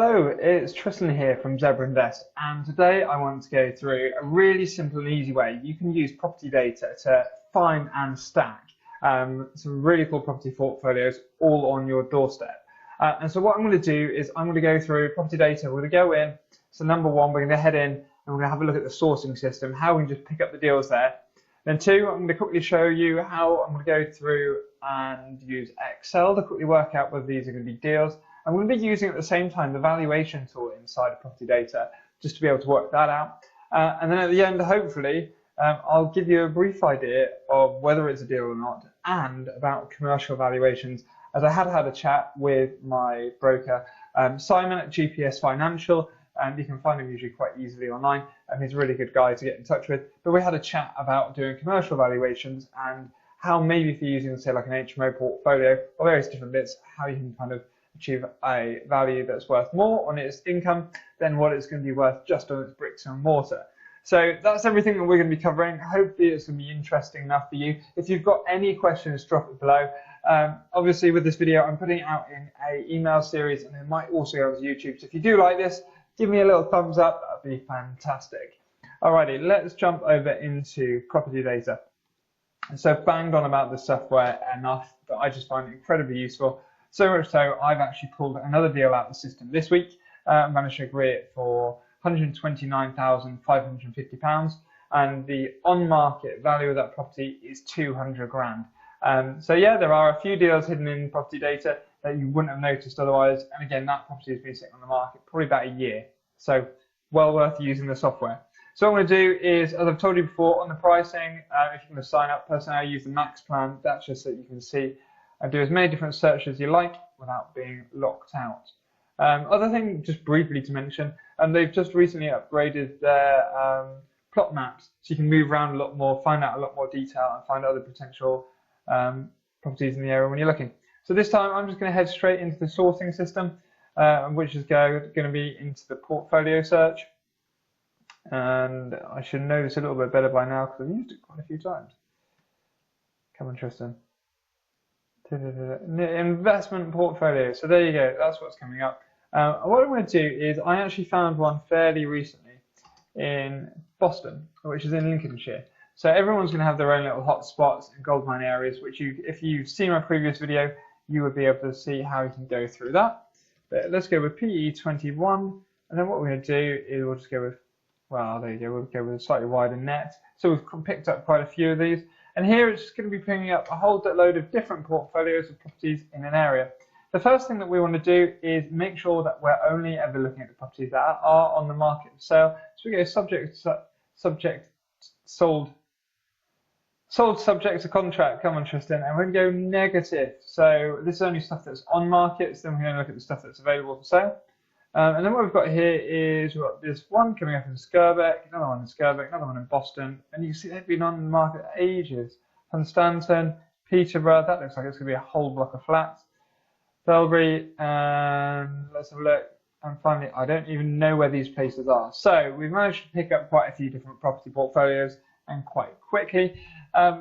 Hello, it's Tristan here from ZebraInvest, and today I want to go through a really simple and easy way you can use property data to find and stack some really cool property portfolios all on your doorstep. And so what I'm going to do is I'm going to go through property data. We're going to go in. So number one, we're going to head in and we're going to have a look at the sourcing system, how we can just pick up the deals there. Then two, I'm going to quickly show you how I'm going to go through and use Excel to quickly work out whether these are going to be deals. I'm going to be using at the same time the valuation tool inside of property data just to be able to work that out. And then at the end, hopefully, I'll give you a brief idea of whether it's a deal or not and about commercial valuations, as I had a chat with my broker, Simon at GPS Financial, and you can find him usually quite easily online, and he's a really good guy to get in touch with. But we had a chat about doing commercial valuations and how maybe if you're using, say, like an HMO portfolio or various different bits, how you can kind of achieve a value that's worth more on its income than what it's going to be worth just on its bricks and mortar. So that's everything that we're going to be covering. Hopefully it's going to be interesting enough for you. If you've got any questions, drop it below. Obviously with this video, I'm putting it out in an email series and it might also go to YouTube. So if you do like this, give me a little thumbs up. That'd be fantastic. Alrighty, let's jump over into property data. So banged on about this software enough, but I just find it incredibly useful. So much so, I've actually pulled another deal out of the system this week. I managed to agree it for £129,550, and the on-market value of that property is 200 grand. So yeah, there are a few deals hidden in property data that you wouldn't have noticed otherwise. And again, that property has been sitting on the market probably about a year. So well worth using the software. So what I'm going to do is, as I've told you before, on the pricing, if you're going to sign up, personally I use the max plan. That's just so that you can see and do as many different searches as you like without being locked out. Other thing, just briefly to mention, they've just recently upgraded their plot maps, so you can move around a lot more, find out a lot more detail, and find other potential properties in the area when you're looking. So this time, I'm just going to head straight into the sourcing system, which is going to be into the portfolio search. And I should know this a little bit better by now because I've used it quite a few times. Come on, Tristan. Investment portfolio. So there you go. That's what's coming up. What I'm going to do is I actually found one fairly recently in Boston, which is in Lincolnshire. So everyone's going to have their own little hot spots and goldmine areas, which if you've seen my previous video, you would be able to see how you can go through that. But let's go with PE21, and then what we're going to do is we'll just go with, well, there you go. We'll go with a slightly wider net. So we've picked up quite a few of these. And here it's just going to be picking up a whole load of different portfolios of properties in an area. The first thing that we want to do is make sure that we're only ever looking at the properties that are on the market for sale. So we go sold subject to contract. Come on, Tristan. And we're going to go negative. So this is only stuff that's on market. So then we're going to look at the stuff that's available for sale. And then what we've got here is we've got this one coming up in Skirbeck, another one in Skirbeck, another one in Boston, and you can see they've been on the market ages. Hunstanton, Peterborough, that looks like it's going to be a whole block of flats. Belbury, and let's have a look. And finally, I don't even know where these places are. So we've managed to pick up quite a few different property portfolios and quite quickly.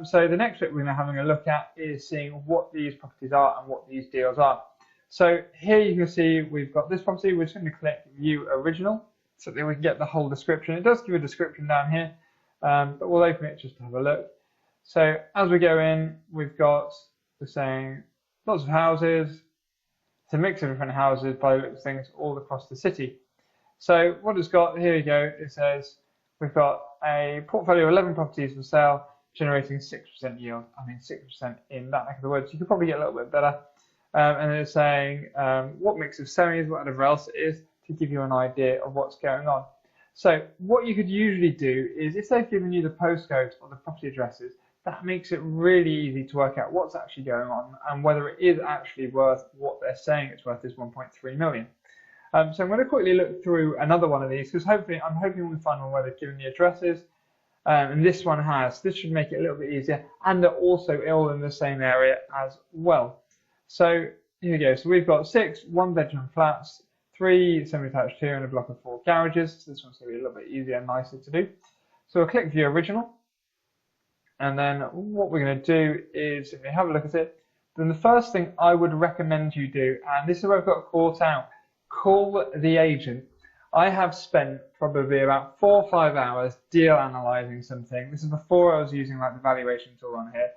So the next bit we're going to be having a look at is seeing what these properties are and what these deals are. So here you can see we've got this property. We're just going to click View Original so that we can get the whole description. It does give a description down here, but we'll open it just to have a look. So as we go in, we're saying lots of houses. It's a mix of different houses by the looks of things all across the city. So what it's got, here you go, it says we've got a portfolio of 11 properties for sale, generating 6% yield. I mean, 6% in that neck of the woods. You could probably get a little bit better. And it's saying what mix of semis, whatever else it is, to give you an idea of what's going on. So what you could usually do is, if they've given you the postcodes or the property addresses, that makes it really easy to work out what's actually going on and whether it is actually worth what they're saying it's worth, is 1.3 million. So I'm going to quickly look through another one of these, because I'm hoping we find one where they've given the addresses. And this one has. This should make it a little bit easier, and they're also all in the same area as well. So here we go. So we've got 6 one-bedroom flats, 3 semi-detached here, and a block of 4 garages. So this one's going to be a little bit easier and nicer to do. So we'll click View Original. And then what we're going to do is, if we have a look at it, then the first thing I would recommend you do, and this is where I've got caught out call the agent. I have spent probably about 4 or 5 hours deal analysing something. This is before I was using like the valuation tool on here,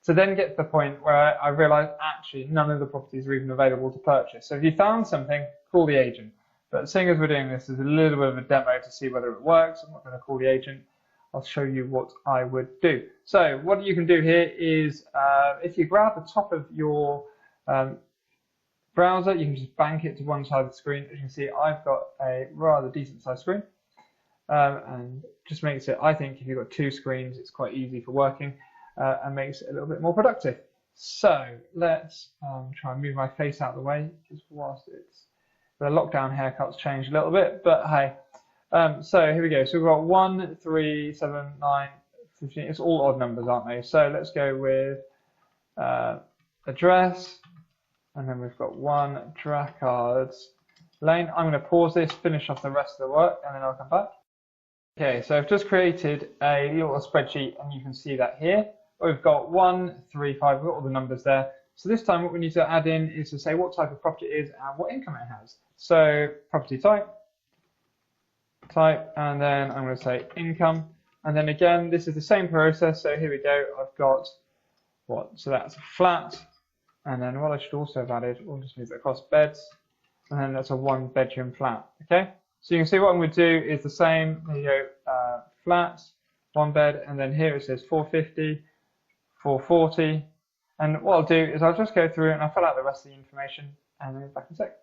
to then get to the point where I realised actually none of the properties are even available to purchase. So if you found something, call the agent. But seeing as we're doing this as a little bit of a demo to see whether it works, I'm not going to call the agent. I'll show you what I would do. So what you can do here is if you grab the top of your browser, you can just bank it to one side of the screen. As you can see, I've got a rather decent sized screen, and just makes it, I think if you've got 2 screens, it's quite easy for working and makes it a little bit more productive. So let's try and move my face out of the way, because whilst it's the lockdown haircuts changed a little bit, but hey. So here we go. So we've got 1, 3, 7, 9, 15. It's all odd numbers, aren't they? So let's go with address, and then we've got 1 Dracards Lane. I'm going to pause this, finish off the rest of the work, and then I'll come back. Okay, so I've just created a little spreadsheet, and you can see that here. We've got 1, 3, 5. We've got all the numbers there. So this time, what we need to add in is to say what type of property it is and what income it has. So property type, and then I'm going to say income, and then again this is the same process. So here we go, I've got what, so that's a flat, and then what I should also have added, we'll just move it across, beds, and then that's a 1-bedroom flat. Okay, so you can see what I'm going to do is the same. There you go, flat, 1 bed, and then here it says 450, 440, and what I'll do is I'll just go through and I'll fill out the rest of the information and then back in a sec.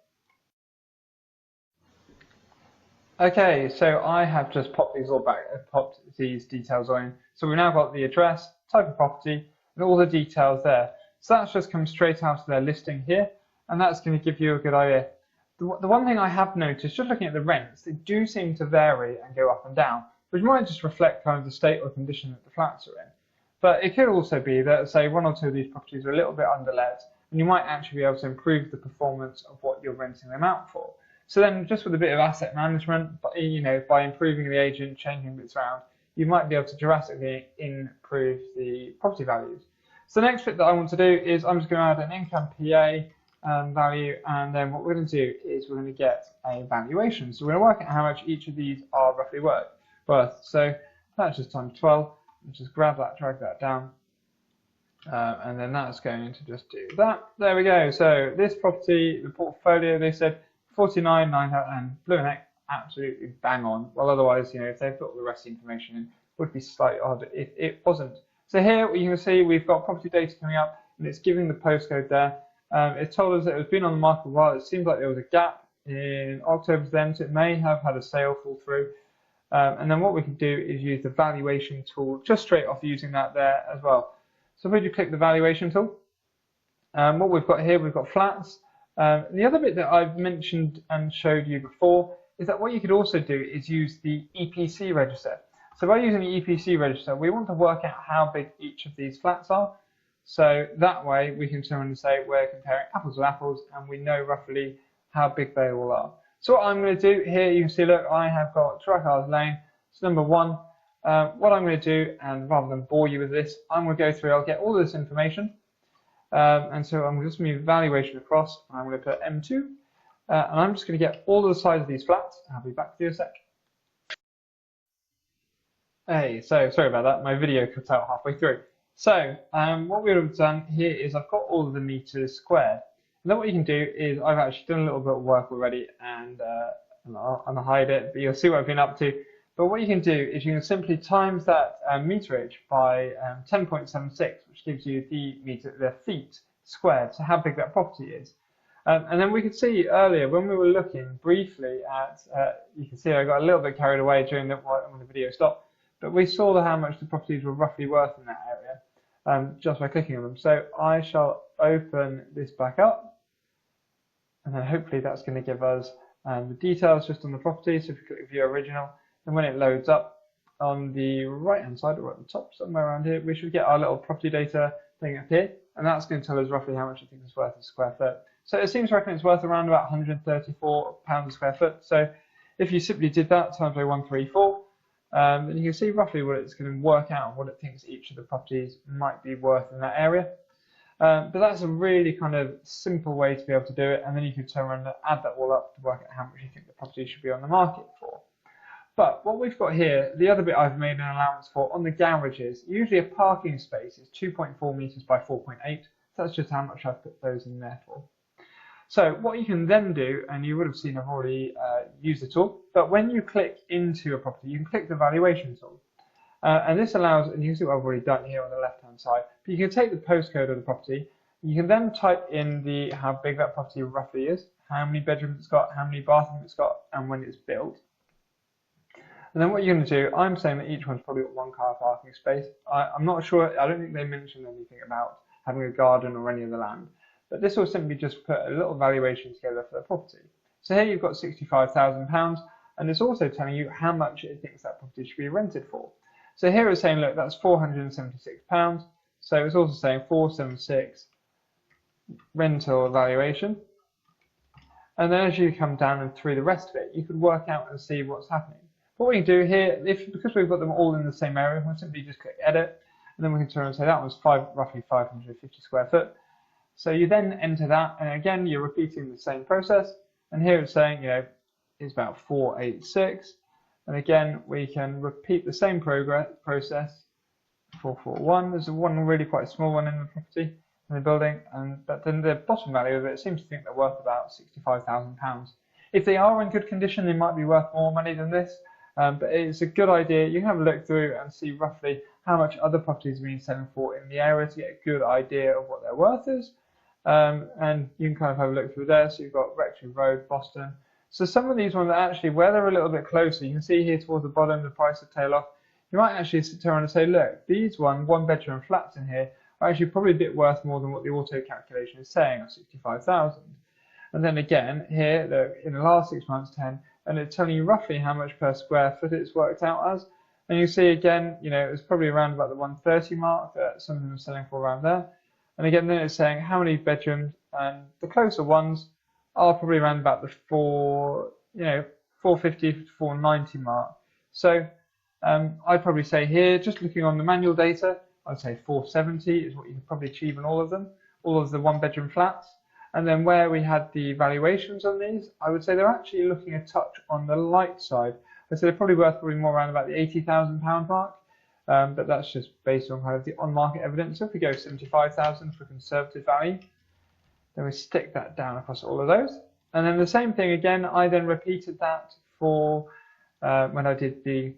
Okay, so I have just popped these all back, popped these details on. So we've now got the address, type of property, and all the details there. So that's just come straight out of their listing here, and that's going to give you a good idea. The one thing I have noticed, just looking at the rents, they do seem to vary and go up and down, which might just reflect kind of the state or condition that the flats are in. But it could also be that, say, 1 or 2 of these properties are a little bit underlet, and you might actually be able to improve the performance of what you're renting them out for. So then, just with a bit of asset management, you know, by improving the agent, changing bits around, you might be able to drastically improve the property values. So the next bit that I want to do is I'm just going to add an income PA value, and then what we're going to do is we're going to get a valuation. So we're going to work out how much each of these are roughly worth. So that's just times 12. Just grab that, drag that down, and then that's going to just do that. There we go. So this property, the portfolio, they said 49,900, and blue and neck, absolutely bang on. Well, otherwise, you know, if they've got the rest of the information in, it would be slightly odd if it wasn't. So here you can see we've got property data coming up, and it's giving the postcode there. It told us that it was been on the market a while. It seems like there was a gap in October then, so it may have had a sale fall through. And then what we can do is use the valuation tool just straight off using that there as well. So if we click the valuation tool, what we've got here, we've got flats. The other bit that I've mentioned and showed you before is that what you could also do is use the EPC register. So by using the EPC register, we want to work out how big each of these flats are. So that way we can turn and say we're comparing apples with apples, and we know roughly how big they all are. So what I'm going to do here, you can see, look, I have got Dracards Lane. It's number 1. What I'm going to do, and rather than bore you with this, I'm going to go through, I'll get all this information. And so I'm going to just move valuation across, and I'm going to put M2. And I'm just going to get all of the size of these flats. I'll be back to you in a sec. Hey, so sorry about that. My video cut out halfway through. So what we've done here is I've got all of the meters squared. And then what you can do is I've actually done a little bit of work already, and I'll hide it, but you'll see what I've been up to. But what you can do is you can simply times that meterage by 10.76, which gives you the feet squared, so how big that property is. And then we could see earlier when we were looking briefly at, you can see I got a little bit carried away during when the video stopped, but we saw how much the properties were roughly worth in that area just by clicking on them. So I shall open this back up, and then hopefully that's going to give us the details just on the property. So if you click view original, and when it loads up on the right hand side or at the top somewhere around here, we should get our little property data thing up here, and that's going to tell us roughly how much I think it's worth a square foot. So it seems to reckon it's worth around about £134 a square foot. So if you simply did that times by 134, then you can see roughly what it's going to work out and what it thinks each of the properties might be worth in that area. But that's a really kind of simple way to be able to do it, and then you can turn around and add that all up to work out how much you think the property should be on the market for. But what we've got here, the other bit I've made an allowance for on the garages, usually a parking space is 2.4 metres by 4.8, so that's just how much I've put those in there for. So what you can then do, and you would have seen I've already used the tool, but when you click into a property, you can click the valuation tool. And this allows, and you can see what I've already done here on the left-hand side, but you can take the postcode of the property, you can then type in how big that property roughly is, how many bedrooms it's got, how many bathrooms it's got, and when it's built. And then what you're going to do, I'm saying that each one's probably got 1 car parking space. I'm not sure, I don't think they mentioned anything about having a garden or any of the land. But this will simply just put a little valuation together for the property. So here you've got £65,000, and it's also telling you how much it thinks that property should be rented for. So here it's saying, look, that's £476. So it's also saying 476 rental valuation. And then as you come down and through the rest of it, you could work out and see what's happening. What we can do here, because we've got them all in the same area, we'll simply just click edit, and then we can turn and say that one's roughly 550 square foot. So you then enter that, and again, you're repeating the same process. And here it's saying, it's about 486. And again, we can repeat the same process. 441. There's one really quite small one in the property, in the building, but then the bottom value of it seems to think they're worth about £65,000. If they are in good condition, they might be worth more money than this. But it's a good idea. You can have a look through and see roughly how much other properties have been selling for in the area to get a good idea of what their worth is. And you can kind of have a look through there. So you've got Rectory Road, Boston. So some of these ones are actually, where they're a little bit closer, you can see here towards the bottom, the price of tail off. You might actually sit around and say, look, these one-bedroom flats in here are actually probably a bit worth more than what the auto calculation is saying, of 65,000. And then again, here, look, in the last 6 months, 10, and it's telling you roughly how much per square foot it's worked out as. And you see again, it's probably around about the 130 mark that some of them are selling for around there. And again, then it's saying how many bedrooms, and the closer ones are probably around about the 450 to 490 mark. So I'd probably say here, just looking on the manual data, I'd say 470 is what you can probably achieve in all of them, all of the one-bedroom flats. And then where we had the valuations on these, I would say they're actually looking a touch on the light side. I'd say they're probably worth more around about the £80,000 mark, but that's just based on kind of the on-market evidence. So if we go 75,000 for conservative value, then we stick that down across all of those. And then the same thing again, I then repeated that for when I did the,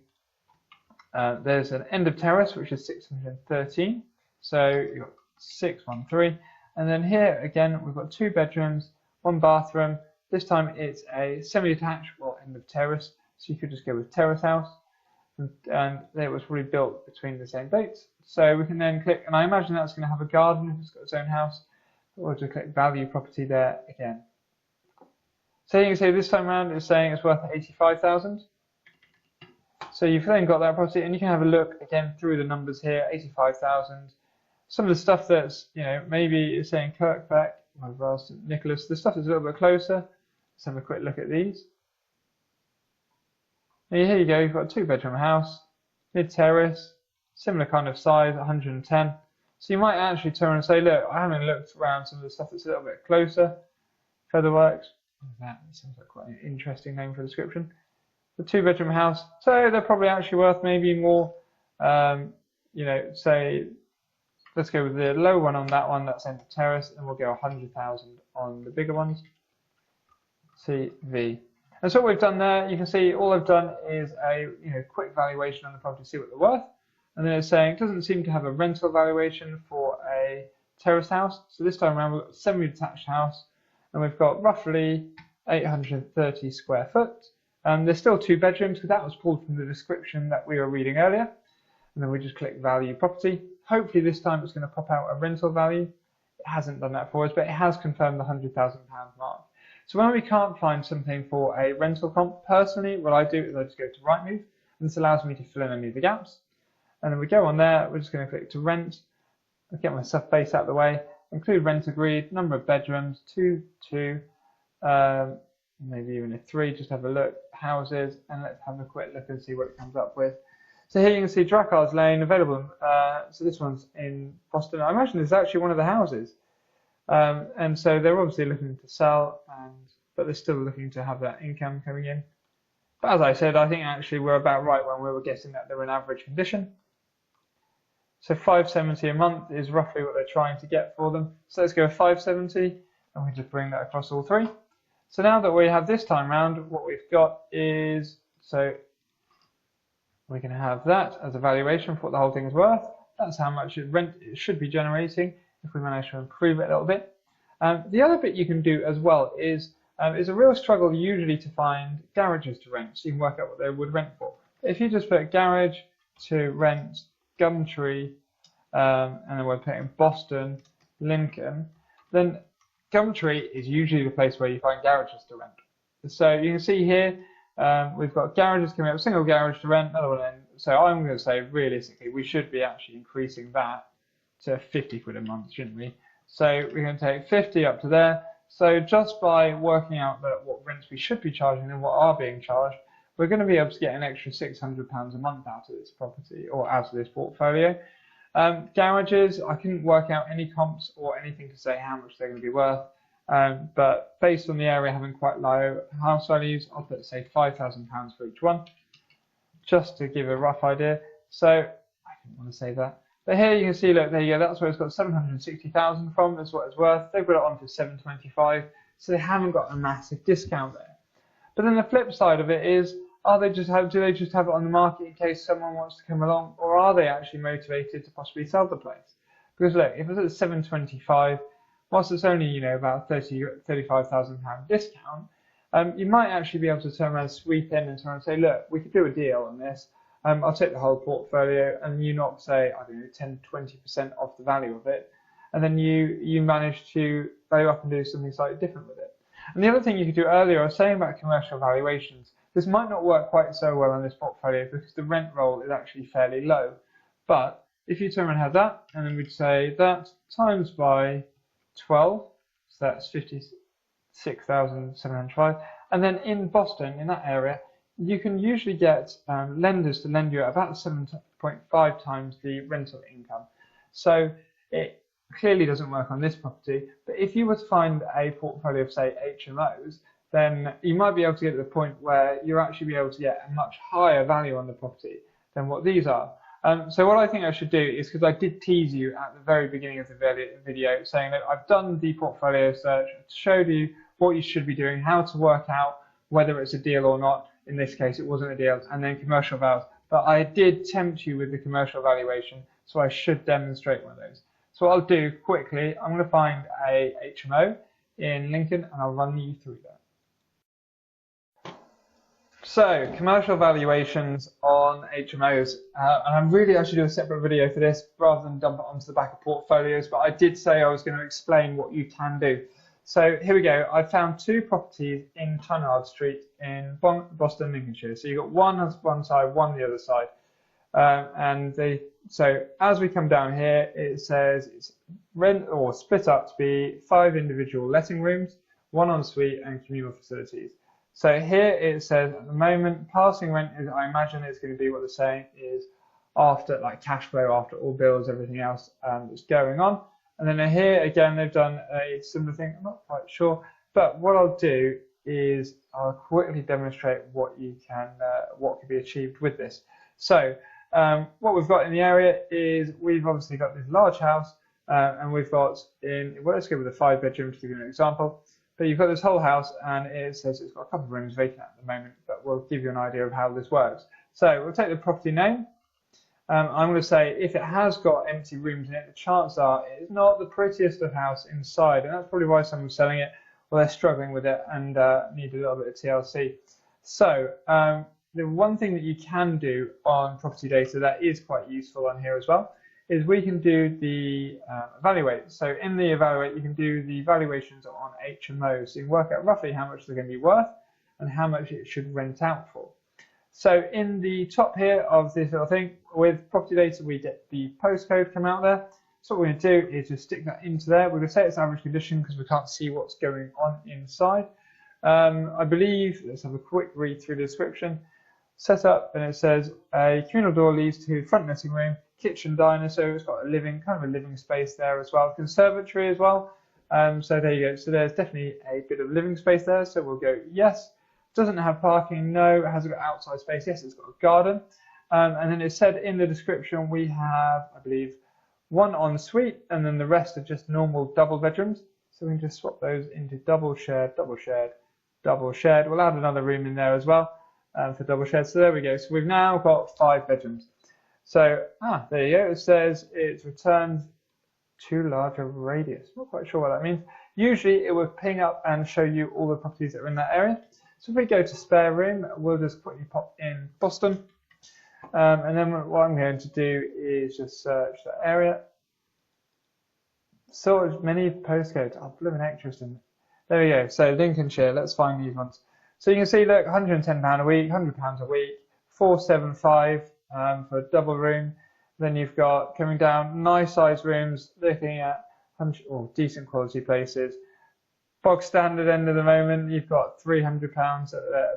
there's an end of terrace, which is 613. So you've got 613. And then here again, we've got 2 bedrooms, 1 bathroom. This time it's a semi-detached, end of terrace. So you could just go with terrace house. And it was probably built between the same dates. So we can then click, and I imagine that's going to have a garden if it's got its own house. Or just click value property there again. So you can see this time around it's saying it's worth 85,000. So you've then got that property, and you can have a look again through the numbers here, 85,000. Some of the stuff that's, maybe it's saying Kirkbeck, St. Nicholas, the stuff that's a little bit closer. Let's have a quick look at these. And here you go, you've got a 2-bedroom house, mid-terrace, similar kind of size, 110. So you might actually turn and say, look, I haven't looked around some of the stuff that's a little bit closer. Featherworks, that sounds like quite an interesting name for a description. The 2-bedroom house, so they're probably actually worth maybe more, say, let's go with the low one on that one, that's end of terrace, and we'll go 100,000 on the bigger ones. CV. And so what we've done there, you can see all I've done is a quick valuation on the property to see what they're worth. And then it's saying it doesn't seem to have a rental valuation for a terrace house. So this time around we've got a semi-detached house, and we've got roughly 830 square foot. There's still 2 bedrooms, because that was pulled from the description that we were reading earlier. And then we just click value property. Hopefully this time it's going to pop out a rental value. It hasn't done that for us, but it has confirmed the £100,000 mark. So when we can't find something for a rental comp, personally, what I do is I just go to Rightmove, and this allows me to fill in any of the gaps. And then we go on there, we're just going to click to rent. I'll get my stuff base out of the way, include rent agreed, number of bedrooms, 2, maybe even a 3, just have a look, houses, and let's have a quick look and see what it comes up with. So here you can see Drakkars Lane available. So this one's in Boston. I imagine it's actually one of the houses. And so they're obviously looking to sell, but they're still looking to have that income coming in. But as I said, I think actually we're about right when we were guessing that they're in average condition. So 570 a month is roughly what they're trying to get for them. So let's go 570, and we just bring that across all three. So now that we have this time round, what we've got is, so we can have that as a valuation for what the whole thing is worth. That's how much rent it should be generating if we manage to improve it a little bit. The other bit you can do as well is a real struggle usually to find garages to rent, so you can work out what they would rent for. If you just put garage to rent Gumtree, and then we're putting Boston, Lincoln, then Gumtree is usually the place where you find garages to rent. So you can see here we've got garages coming up, single garage to rent, another one in. So I'm going to say realistically we should be actually increasing that to 50 quid a month, shouldn't we? So we're going to take 50 up to there. So just by working out what rents we should be charging and what are being charged, we're going to be able to get an extra £600 a month out of this property or out of this portfolio. Garages, I couldn't work out any comps or anything to say how much they're going to be worth, but based on the area having quite low house values, I'll put say £5,000 for each one, just to give a rough idea. So I didn't want to say that. But here you can see, look, there you go, that's where it's got 760,000 from, that's what it's worth. They've got it on for 725, so they haven't got a massive discount there. But then the flip side of it is, do they just have it on the market in case someone wants to come along, or are they actually motivated to possibly sell the place? Because look, if it's at 725, whilst it's only, you know, about £35,000 discount, you might actually be able to turn around, sweep in and turn and say, look, we could do a deal on this. I'll take the whole portfolio, and you knock, say, I don't know, 10-20% off the value of it, and then you manage to value up and do something slightly different with it. And the other thing you could do earlier, I was saying about commercial valuations, this might not work quite so well on this portfolio because the rent roll is actually fairly low. But if you turn around and have that, and then we'd say that times by 12, so that's 56,705, and then in Boston, in that area, you can usually get lenders to lend you at about 7.5 times the rental income. So it clearly doesn't work on this property, but if you were to find a portfolio of, say, HMOs, then you might be able to get to the point where you'll actually be able to get a much higher value on the property than what these are. So what I think I should do is, because I did tease you at the very beginning of the video saying that I've done the portfolio search, showed you what you should be doing, how to work out whether it's a deal or not. In this case, it wasn't a deal, and then commercial values. But I did tempt you with the commercial valuation, so I should demonstrate one of those. So what I'll do quickly, I'm going to find a HMO in Lincoln, and I'll run you through that. So, commercial valuations on HMOs, and I should do a separate video for this rather than dump it onto the back of portfolios, but I did say I was going to explain what you can do. So here we go. I found two properties in Tunnard Street in Boston, Lincolnshire. So you've got one on one side, one on the other side. So as we come down here, it says it's rent or split up to be 5 individual letting rooms, 1 ensuite and communal facilities. So here it says at the moment, passing rent is, I imagine it's going to be what they're saying is after, like, cash flow, after all bills, everything else that's going on. And then here again, they've done a similar thing. I'm not quite sure, but what I'll do is I'll quickly demonstrate what can be achieved with this. So what we've got in the area is we've obviously got this large house, and we've got let's go with a 5-bedroom to give you an example. But you've got this whole house, and it says it's got a couple of rooms vacant at the moment, but we'll give you an idea of how this works. So we'll take the property name. I'm going to say if it has got empty rooms in it, the chances are it's not the prettiest of house inside, and that's probably why someone's selling it, or they're struggling with it and need a little bit of TLC. So the one thing that you can do on Property Data that is quite useful on here as well is we can do the evaluate. So in the evaluate, you can do the valuations on HMOs. So you can work out roughly how much they're going to be worth and how much it should rent out for. So in the top here of this little thing, with Property Data, we get the postcode come out there. So what we're going to do is just stick that into there. We're going to say it's average condition because we can't see what's going on inside. I believe, let's have a quick read through the description. set up, and it says a communal door leads to front knitting room, kitchen, diner, so it's got a living, kind of a living space there as well, conservatory as well. So there you go. So there's definitely a bit of living space there. So we'll go yes. Doesn't have parking, no. It hasn't got outside space, yes. It's got a garden. And then it said in the description we have, I believe, one ensuite, and then the rest are just normal double bedrooms. So we can just swap those into double shared, double shared, double shared. We'll add another room in there as well for double shared. So there we go. So we've now got 5 bedrooms. So there you go. It says it's returned too large a radius. Not quite sure what that means. Usually it would ping up and show you all the properties that are in that area. So if we go to spare room, we'll just quickly pop in Boston. And then what I'm going to do is just search that area. Sort of many postcodes. Oh, blooming interesting. There we go. So Lincolnshire, let's find these ones. So you can see, look, £110 a week, £100 a week, 475 for a double room. Then you've got, coming down, nice size rooms, looking at decent quality places. Bog standard end of the moment, you've got £300 at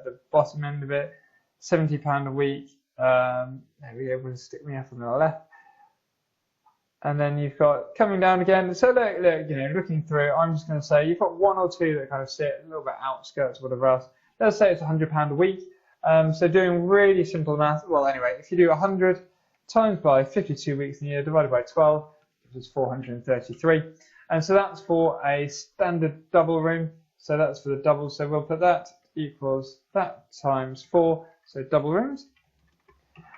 the bottom end of it, £70 a week. There we go, we'll stick me up on the left. And then you've got coming down again. So look, you know, looking through, I'm just going to say you've got 1 or 2 that kind of sit a little bit outskirts, whatever else. Let's say it's £100 a week. So doing really simple math. Well, anyway, if you do 100 times by 52 weeks in a year divided by 12, which is 433. And so that's for a standard double room. So that's for the double. So we'll put that equals that times 4. So double rooms.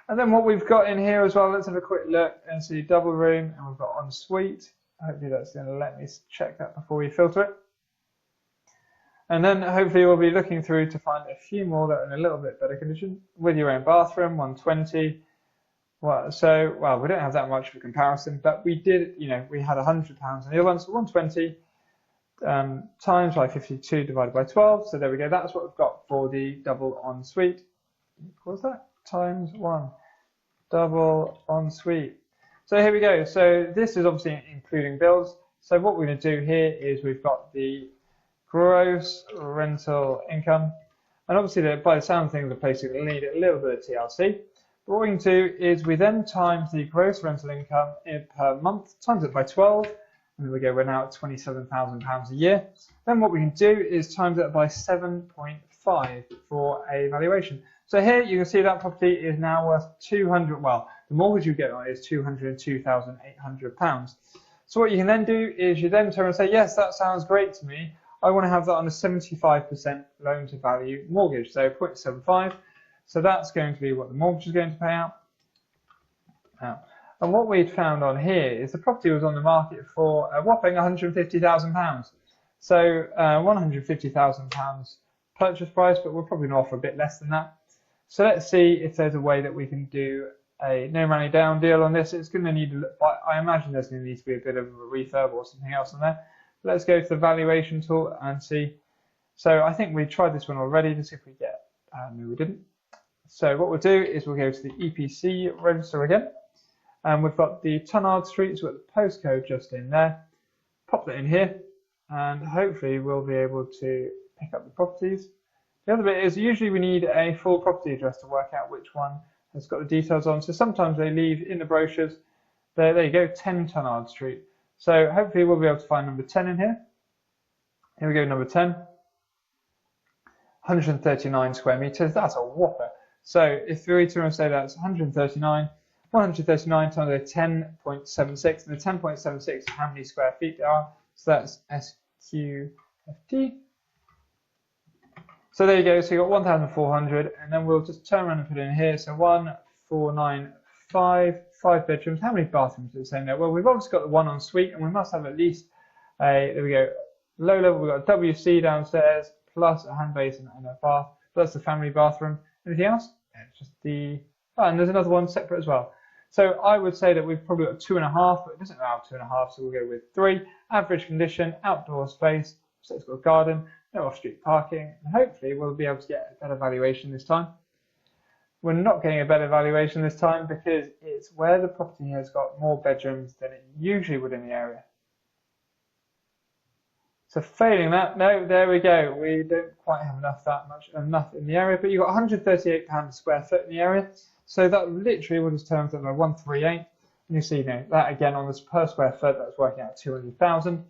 And then what we've got in here as well, let's have a quick look and see double room, and we've got ensuite. Hopefully that's going to let me check that before we filter it. And then hopefully we'll be looking through to find a few more that are in a little bit better condition. With your own bathroom, 120. Well, we don't have that much for comparison, but we did, you know, we had £100 on the other one, so 120 times by 52 divided by 12. So there we go. That's what we've got for the double ensuite. Equals that times 1 double ensuite. So here we go. So this is obviously including bills. So what we're going to do here is we've got the gross rental income, and obviously by the sound of things the place is going to need a little bit of TLC. But what we can do is we then times the gross rental income per month, times it by 12, and there we go, we're now at £27,000 a year. Then what we can do is times it by 7.5 for a valuation. So here you can see that property is now worth 200. Well, the mortgage you get on it is £202,800. So what you can then do is you then turn and say, yes, that sounds great to me. I want to have that on a 75% loan to value mortgage, so 0.75. So that's going to be what the mortgage is going to pay out. And what we'd found on here is the property was on the market for a whopping £150,000. So £150,000 purchase price, but we're probably going to offer a bit less than that. So let's see if there's a way that we can do a no money down deal on this. It's going to need, I imagine there's going to need to be a bit of a refurb or something else on there. Let's go to the valuation tool and see. So I think we tried this one already to see if we get, no we didn't. So what we'll do is we'll go to the EPC register again. And we've got the Tunnard Street, so we've got the postcode just in there. Pop that in here, and hopefully we'll be able to pick up the properties. The other bit is usually we need a full property address to work out which one has got the details on. So sometimes they leave in the brochures. There you go, 10 Tunnard Street. So hopefully we'll be able to find number 10 in here. Here we go, number 10. 139 square meters, that's a whopper. So if we were to say that's 139 times 10.76, and the 10.76 is how many square feet there are. So that's SQFT. So there you go, so you got 1,400, and then we'll just turn around and put it in here. So 1495, 5 bedrooms. How many bathrooms is it saying there? Well, we've obviously got the one en suite, and we must have at least a, there we go, low level, we've got a WC downstairs, plus a hand basin and a bath. That's the family bathroom. Anything else? Yeah, just the, and there's another one separate as well. So I would say that we've probably got 2.5, but it doesn't allow 2.5, so we'll go with 3. Average condition, outdoor space, so it's got a garden, no off-street parking, and hopefully we'll be able to get a better valuation this time. We're not getting a better valuation this time because it's where the property has got more bedrooms than it usually would in the area. So failing that, no, there we go. We don't quite have enough in the area, but you've got £138 a square foot in the area. So that literally would have turned out 138. And you see, that again on this per square foot, that's working out 200,000.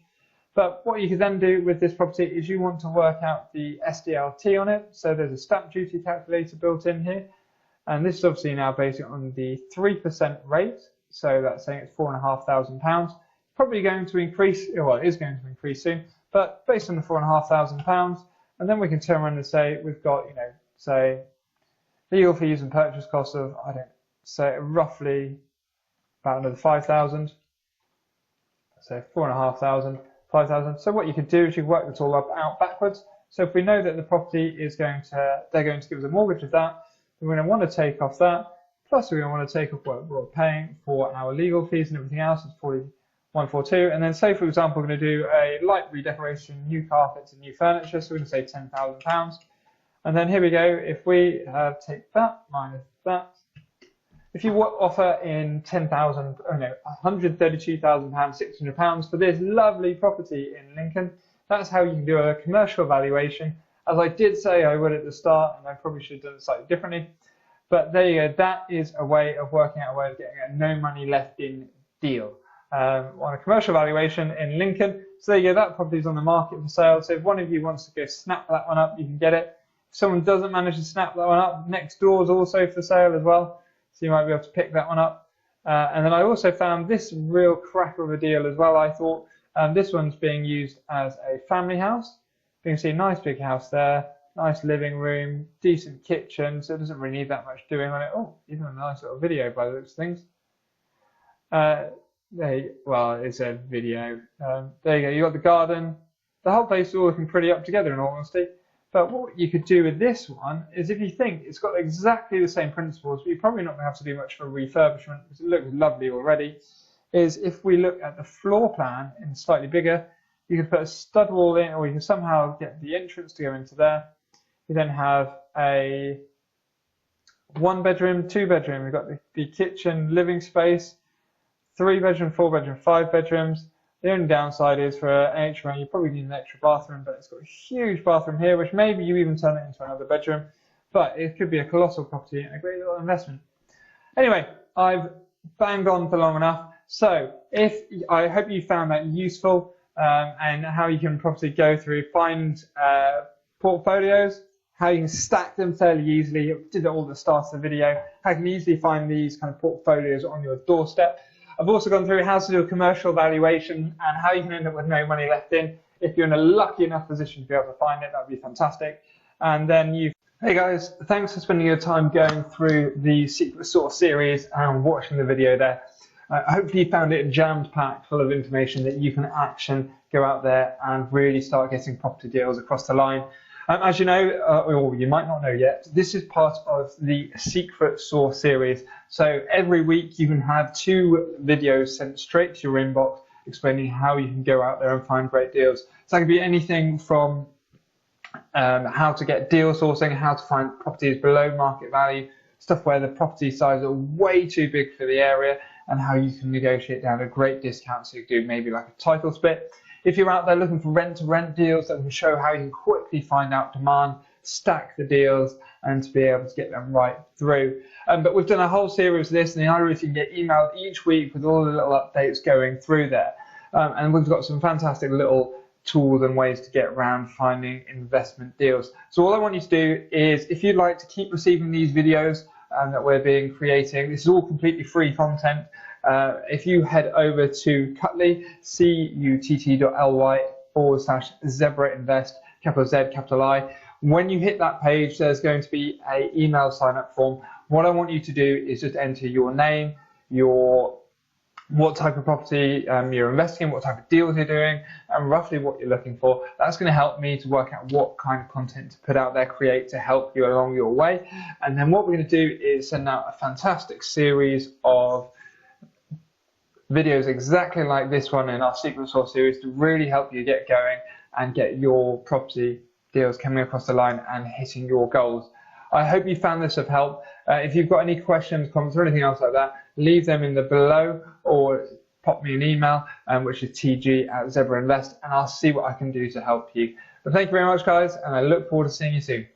But what you can then do with this property is you want to work out the SDLT on it. So there's a stamp duty calculator built in here. And this is obviously now based on the 3% rate. So that's saying it's £4,500. Probably going to increase, well, it is going to increase soon. But based on the £4,500, and then we can turn around and say we've got, say legal fees and purchase costs of, I don't say roughly about another 5,000. So 4,500, 5,000. So what you could do is you work this all out backwards. So if we know that the property is they're going to give us a mortgage of that, then we're going to want to take off that. Plus we're going to want to take off what we're paying for our legal fees and everything else. It's 142, and then say for example we're going to do a light redecoration, new carpets and new furniture, so we're going to say £10,000, and then here we go, if we take that minus that, if you offer in £132,000, £600 for this lovely property in Lincoln, that's how you can do a commercial valuation, as I did say I would at the start, and I probably should have done it slightly differently, but there you go, that is a way of working out a way of getting a no money left in deal. On a commercial valuation in Lincoln. So there you go, that property is on the market for sale. So if one of you wants to go snap that one up, you can get it. If someone doesn't manage to snap that one up, next door is also for sale as well. So you might be able to pick that one up. And then I also found this real cracker of a deal as well, I thought. This one's being used as a family house. You can see a nice big house there, nice living room, decent kitchen, so it doesn't really need that much doing on it. Oh, even a nice little video by the looks of things. Well, it's a video. There you go, you got the garden. The whole place is all looking pretty up together in all honesty. But what you could do with this one is if you think it's got exactly the same principles, but you're probably not going to have to do much for refurbishment because it looks lovely already, is if we look at the floor plan in slightly bigger, you could put a stud wall in, or you can somehow get the entrance to go into there. You then have a 1 bedroom, 2 bedroom. We've got the kitchen, living space, 3 bedroom, 4 bedroom, 5 bedrooms. The only downside is for an HMO, you probably need an extra bathroom, but it's got a huge bathroom here, which maybe you even turn it into another bedroom. But it could be a colossal property and a great little investment. Anyway, I've banged on for long enough. So I hope you found that useful and how you can probably go through, find portfolios, how you can stack them fairly easily. I did it all at the start of the video. How you can easily find these kind of portfolios on your doorstep. I've also gone through how to do a commercial valuation and how you can end up with no money left in. If you're in a lucky enough position to be able to find it, that would be fantastic. And then hey guys, thanks for spending your time going through the Secret Sauce series and watching the video there. Hopefully you found it jammed packed full of information that you can action, go out there and really start getting property deals across the line. As you know, or you might not know yet, this is part of the Secret Sauce series. So every week you can have 2 videos sent straight to your inbox explaining how you can go out there and find great deals. So that could be anything from how to get deal sourcing, how to find properties below market value, stuff where the property size are way too big for the area, and how you can negotiate down a great discount so you can do maybe like a title split. If you're out there looking for rent-to-rent deals, that will show how you can quickly find out demand, stack the deals, and to be able to get them right through. But we've done a whole series of this, and the idea is you can get emailed each week with all the little updates going through there. And we've got some fantastic little tools and ways to get around finding investment deals. So all I want you to do is, if you'd like to keep receiving these videos that we're creating, this is all completely free content. If you head over to Cuttly, cutt.ly/ZebraInvest, capital Z, capital I. When you hit that page, there's going to be an email sign-up form. What I want you to do is just enter your name, what type of property you're investing in, what type of deals you're doing, and roughly what you're looking for. That's going to help me to work out what kind of content to put out there, create to help you along your way. And then what we're going to do is send out a fantastic series of videos exactly like this one in our Secret Sauce series to really help you get going and get your property deals coming across the line and hitting your goals. I hope you found this of help. If you've got any questions, comments, or anything else like that, leave them in the below or pop me an email, which is tg@ZebraInvest, and I'll see what I can do to help you. But thank you very much, guys, and I look forward to seeing you soon.